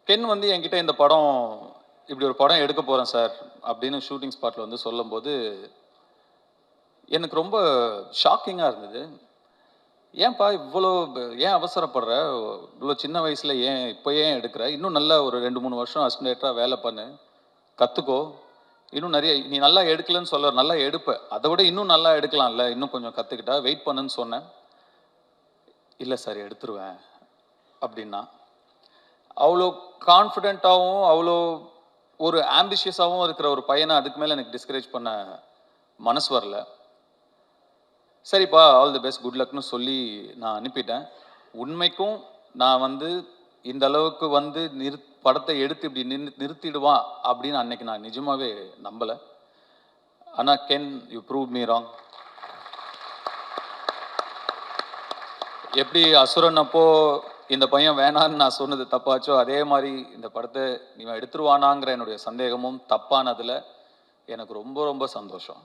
Ken வந்து என்கிட்ட இந்த படம் இப்படி ஒரு படம் எடுக்க போகிறேன் சார் அப்படின்னு ஷூட்டிங் ஸ்பாட்டில் வந்து சொல்லும்போது எனக்கு ரொம்ப ஷாக்கிங்காக இருந்தது. ஏன்பா இவ்வளோ ஏன் அவசரப்படுற? இவ்வளோ சின்ன வயசில் ஏன் இப்போ ஏன் எடுக்கிற? இன்னும் நல்லா ஒரு 2-3 வருஷம் அசிஸ்டன்டேட்டராக வேலை பண்ணு, கற்றுக்கோ. இன்னும் நிறைய நீ நல்லா எடுக்கலன்னு சொல்ல, நல்லா எடுப்ப, அதை விட இன்னும் நல்லா எடுக்கலாம்ல, இன்னும் கொஞ்சம் கற்றுக்கிட்டா வெயிட் பண்ணுன்னு சொன்னேன். இல்லை சார் எடுத்துருவேன் அப்படின்னா. அவ்வளோ கான்ஃபிடென்ட்டாகவும் அவ்வளோ ஒரு ஆம்பிஷியஸாகவும் இருக்கிற ஒரு பையனை அதுக்கு மேலே எனக்கு டிஸ்கரேஜ் பண்ண மனசு வரல. சரிப்பா, ஆல் தி பெஸ்ட், குட் லக்னு சொல்லி நான் அனுப்பிட்டேன். உண்மைக்கும் நான் வந்து இந்த அளவுக்கு வந்து படத்தை எடுத்து இப்படி நிறுத்திடுவான் அப்படின்னு அன்னைக்கு நான் நிஜமாவே நம்பலை. ஆனால் Ken, you prove me wrong. எப்படி அசுரன் அப்போ இந்த பையன் வேணான்னு நான் சொன்னது தப்பாச்சோ, அதே மாதிரி இந்த படத்தை இவன் எடுத்துருவானாங்கிற என்னுடைய சந்தேகமும் தப்பானதில் எனக்கு ரொம்ப ரொம்ப சந்தோஷம்.